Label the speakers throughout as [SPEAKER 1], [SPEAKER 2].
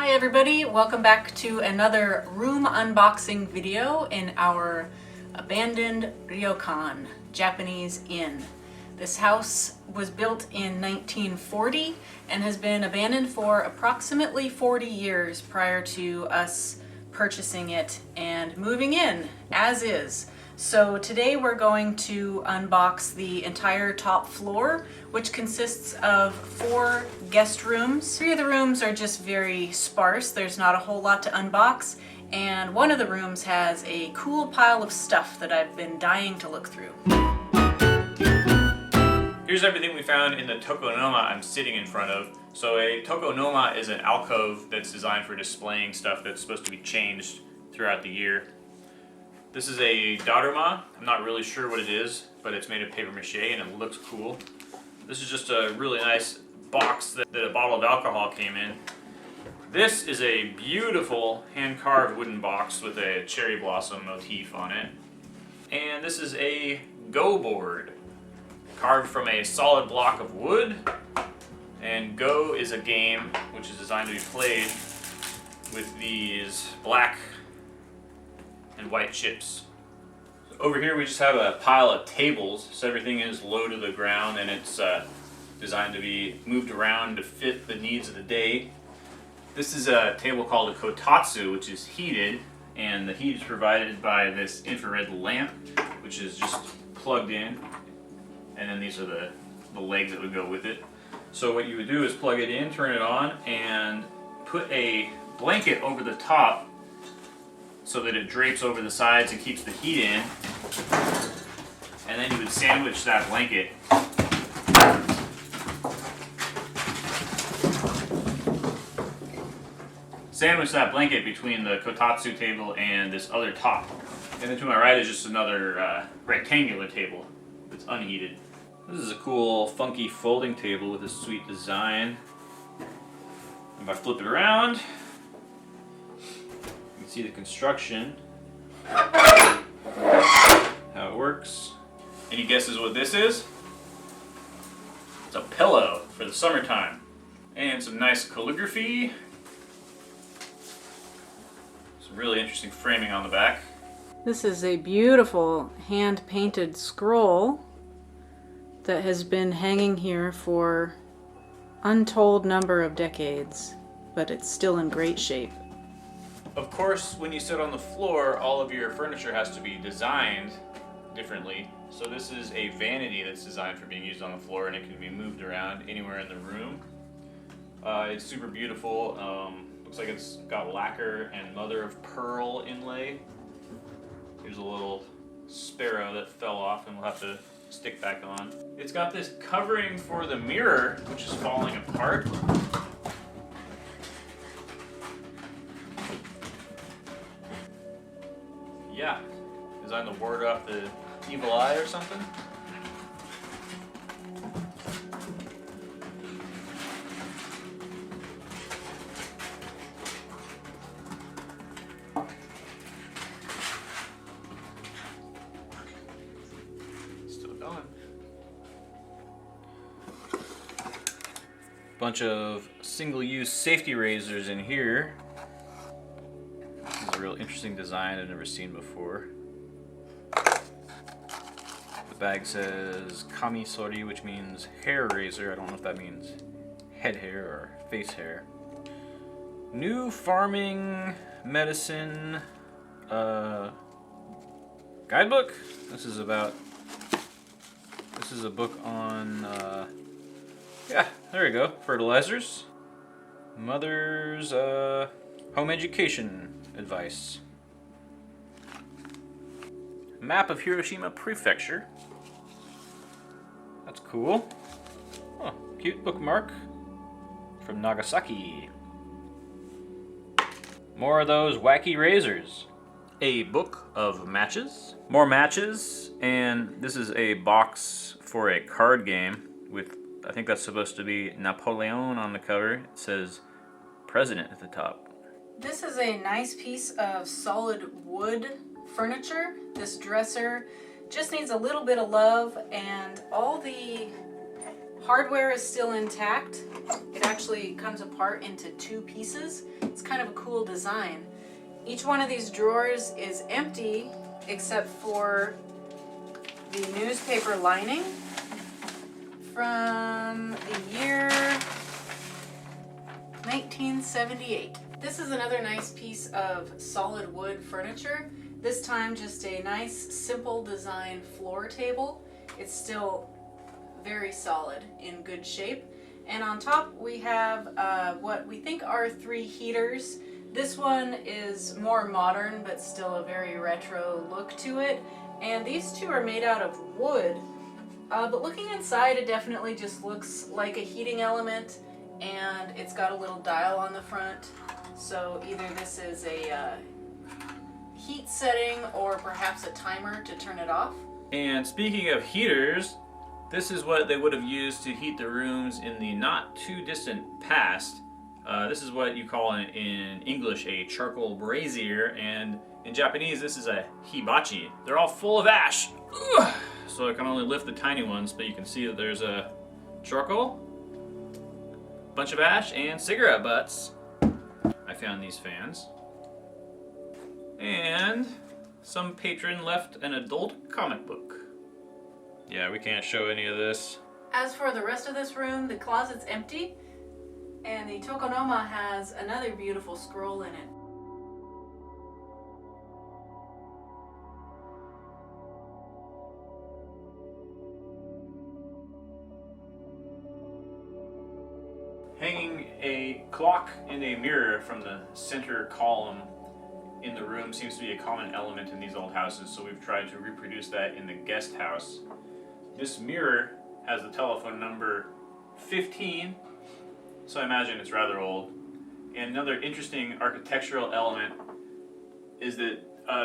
[SPEAKER 1] Hi everybody, welcome back to another room unboxing video in our abandoned Ryokan, Japanese inn. This house was built in 1940 and has been abandoned for approximately 40 years prior to us purchasing it and moving in as is. So today we're going to unbox the entire top floor, which consists of 4 guest rooms. 3 of the rooms are just very sparse. There's not a whole lot to unbox. And one of the rooms has a cool pile of stuff that I've been dying to look through.
[SPEAKER 2] Here's everything we found in the tokonoma I'm sitting in front of. So a tokonoma is an alcove that's designed for displaying stuff that's supposed to be changed throughout the year. This is a daruma. I'm not really sure what it is, but it's made of paper mache and it looks cool. This is just a really nice box that a bottle of alcohol came in. This is a beautiful hand-carved wooden box with a cherry blossom motif on it. And this is a Go board, carved from a solid block of wood. And Go is a game which is designed to be played with these black and white chips. Over here we just have a pile of tables, so everything is low to the ground and it's designed to be moved around to fit the needs of the day. This is a table called a kotatsu, which is heated, and the heat is provided by this infrared lamp, which is just plugged in, and then these are the legs that would go with it. So what you would do is plug it in, turn it on, and put a blanket over the top so that it drapes over the sides and keeps the heat in. And then you would sandwich that blanket. Sandwich that blanket between the kotatsu table and this other top. And then to my right is just another rectangular table that's unheated. This is a cool, funky folding table with a sweet design. If I flip it around, see the construction, how it works. Any guesses what this is? It's a pillow for the summertime. And some nice calligraphy. Some really interesting framing on the back.
[SPEAKER 1] This is a beautiful hand-painted scroll that has been hanging here for untold number of decades, but it's still in great shape.
[SPEAKER 2] Of course, when you sit on the floor, all of your furniture has to be designed differently. So this is a vanity that's designed for being used on the floor, and it can be moved around anywhere in the room. It's super beautiful. Looks like it's got lacquer and mother of pearl inlay. Here's a little sparrow that fell off and we'll have to stick back on. It's got this covering for the mirror, which is falling apart. Yeah, designed to ward off the evil eye or something. Still going. Bunch of single-use safety razors in here. Real interesting design I've never seen before. The bag says kamisori, which means hair razor. I don't know if that means head hair or face hair. New farming medicine guidebook. This is a book on yeah, there we go. Fertilizers. Mother's home education advice. Map of Hiroshima Prefecture. That's cool. Oh, cute bookmark from Nagasaki. More of those wacky razors. A book of matches. More matches, and this is a box for a card game with, I think that's supposed to be Napoleon on the cover. It says President at the top.
[SPEAKER 1] This is a nice piece of solid wood furniture. This dresser just needs a little bit of love, and all the Hardware is still intact. It actually comes apart into 2 pieces. It's kind of a cool design. Each one of these drawers is empty except for the newspaper lining from the year 1978. This is another nice piece of solid wood furniture. This time just a nice simple design floor table. It's still very solid, in good shape. And on top we have what we think are 3 heaters. This one is more modern but still a very retro look to it. And these 2 are made out of wood. But looking inside, it definitely just looks like a heating element, and it's got a little dial on the front. So either this is a heat setting or perhaps a timer to turn it off.
[SPEAKER 2] And speaking of heaters, this is what they would have used to heat the rooms in the not too distant past. This is what you call in English a charcoal brazier, and in Japanese this is a hibachi. They're all full of ash. Ugh! So I can only lift the tiny ones, but you can see that there's a charcoal, bunch of ash, and cigarette butts. I found these fans. And some patron left an adult comic book. Yeah, we can't show any of this.
[SPEAKER 1] As for the rest of this room, the closet's empty, and the tokonoma has another beautiful scroll in it.
[SPEAKER 2] Hanging a clock and a mirror from the center column in the room seems to be a common element in these old houses, so we've tried to reproduce that in the guest house. This mirror has the telephone number 15, so I imagine it's rather old. And another interesting architectural element is that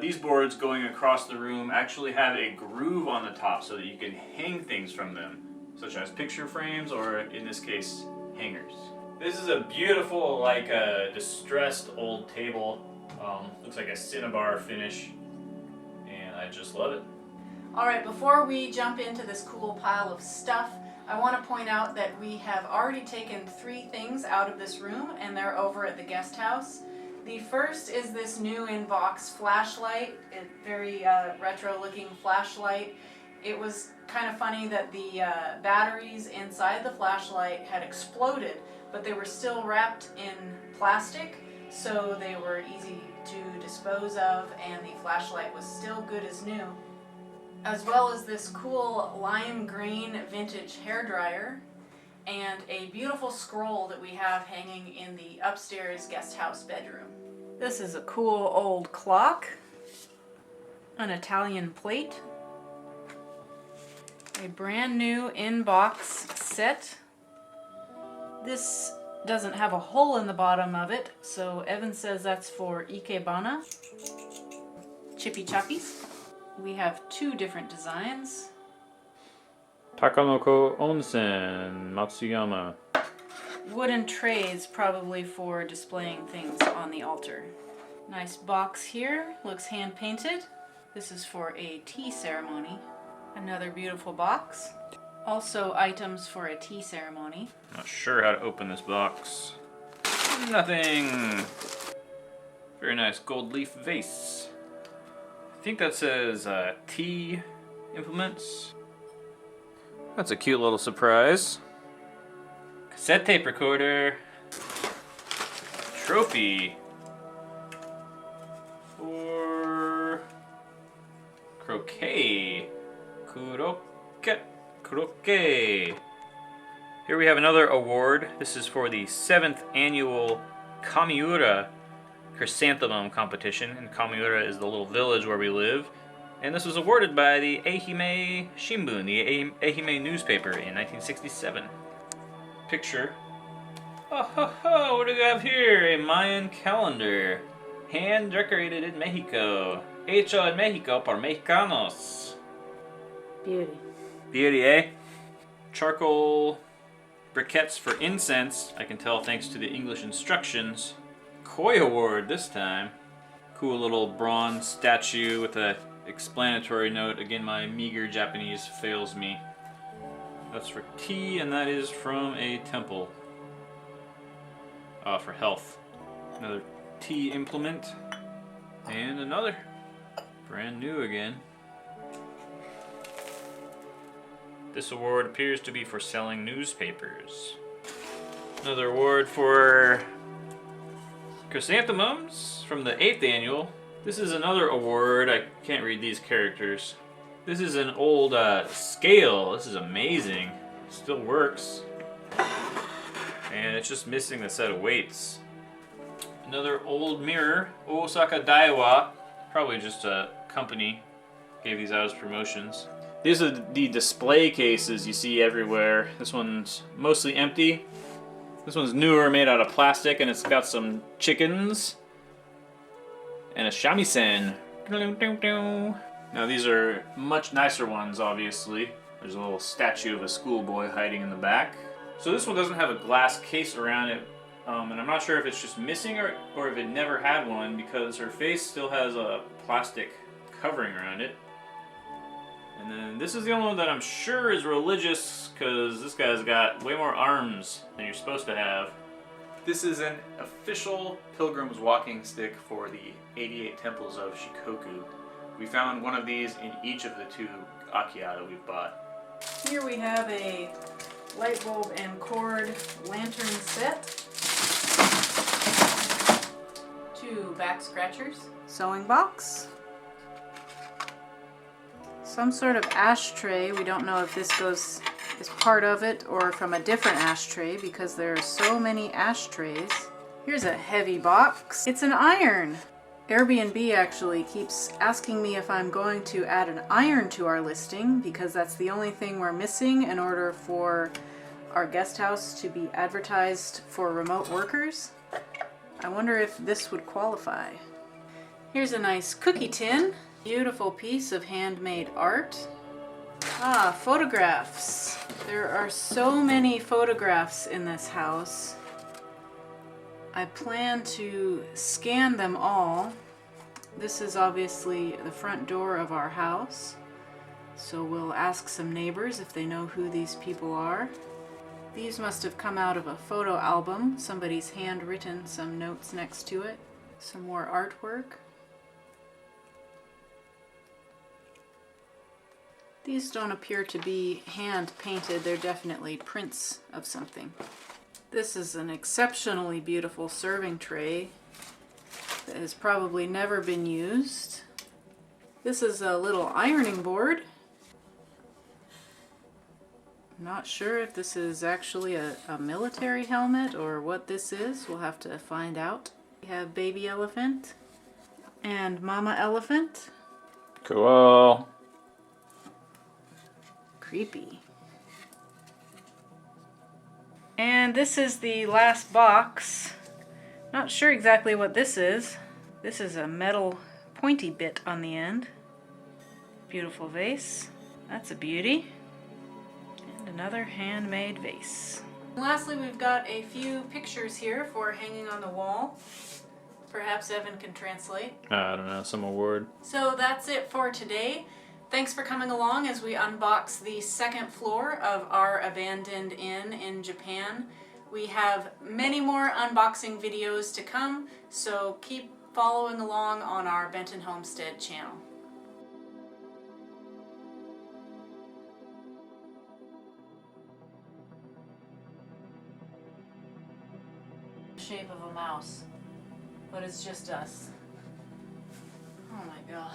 [SPEAKER 2] these boards going across the room actually have a groove on the top so that you can hang things from them, such as picture frames or, in this case, hangers. This is a beautiful, like a distressed old table. Looks like a cinnabar finish, and I just love it.
[SPEAKER 1] Alright, before we jump into this cool pile of stuff, I want to point out that we have already taken 3 things out of this room, and they're over at the guest house. The first is this new in-box flashlight, a very retro-looking flashlight. It was kind of funny that the batteries inside the flashlight had exploded, but they were still wrapped in plastic, so they were easy to dispose of, and the flashlight was still good as new. As well as this cool lime green vintage hairdryer, and a beautiful scroll that we have hanging in the upstairs guest house bedroom. This is a cool old clock, an Italian plate, a brand new in-box set. This doesn't have a hole in the bottom of it, so Evan says that's for ikebana. Chippy choppies. We have 2 different designs.
[SPEAKER 2] Takanoko Onsen, Matsuyama.
[SPEAKER 1] Wooden trays, probably for displaying things on the altar. Nice box here, looks hand painted. This is for a tea ceremony. Another beautiful box. Also items for a tea ceremony.
[SPEAKER 2] Not sure how to open this box. Nothing. Very nice gold leaf vase. I think that says tea implements. That's a cute little surprise. Cassette tape recorder. Trophy. For croquet. Croquet. Here we have another award. This is for the 7th annual Kamiura Chrysanthemum competition. And Kamiura is the little village where we live. And this was awarded by the Ehime Shimbun, the Ehime newspaper, in 1967. Picture. Oh ho ho, what do we have here? A Mayan calendar. Hand decorated in Mexico. Hecho en Mexico por Mexicanos.
[SPEAKER 1] Beauty.
[SPEAKER 2] Beauty, eh? Charcoal briquettes for incense. I can tell thanks to the English instructions. Koi award this time. Cool little bronze statue with a explanatory note. Again, my meager Japanese fails me. That's for tea, and that is from a temple. For health. Another tea implement. And another. Brand new again. This award appears to be for selling newspapers. Another award for chrysanthemums from the 8th annual. This is another award. I can't read these characters. This is an old scale. This is amazing. Still works. And it's just missing the set of weights. Another old mirror. Osaka Daiwa. Probably just a company gave these out as promotions. These are the display cases you see everywhere. This one's mostly empty. This one's newer, made out of plastic, and it's got some chickens and a shamisen. Now these are much nicer ones, obviously. There's a little statue of a schoolboy hiding in the back. So this one doesn't have a glass case around it, and I'm not sure if it's just missing or if it never had one, because her face still has a plastic covering around it. And then this is the only one that I'm sure is religious, because this guy's got way more arms than you're supposed to have. This is an official pilgrim's walking stick for the 88 temples of Shikoku. We found one of these in each of the 2 Akiya that we've bought.
[SPEAKER 1] Here we have a light bulb and cord lantern set. 2 back scratchers. Sewing box. Some sort of ashtray. We don't know if this is part of it or from a different ashtray because there are so many ashtrays. Here's a heavy box. It's an iron. Airbnb actually keeps asking me if I'm going to add an iron to our listing because that's the only thing we're missing in order for our guest house to be advertised for remote workers. I wonder if this would qualify. Here's a nice cookie tin. Beautiful piece of handmade art. Ah, photographs. There are so many photographs in this house. I plan to scan them all. This is obviously the front door of our house. So we'll ask some neighbors if they know who these people are. These must have come out of a photo album. Somebody's handwritten some notes next to it. Some more artwork. These don't appear to be hand painted. They're definitely prints of something. This is an exceptionally beautiful serving tray that has probably never been used. This is a little ironing board. I'm not sure if this is actually a military helmet or what this is. We'll have to find out. We have baby elephant and mama elephant.
[SPEAKER 2] Cool.
[SPEAKER 1] Creepy. And this is the last box. Not sure exactly what this is. This is a metal pointy bit on the end. Beautiful vase. That's a beauty. And another handmade vase. And lastly, we've got a few pictures here for hanging on the wall. Perhaps Evan can translate.
[SPEAKER 2] I don't know, some award.
[SPEAKER 1] So that's it for today. Thanks for coming along as we unbox the 2nd floor of our abandoned inn in Japan. We have many more unboxing videos to come, so keep following along on our Benton Homestead channel. Shape of a mouse, but it's just us. Oh my god.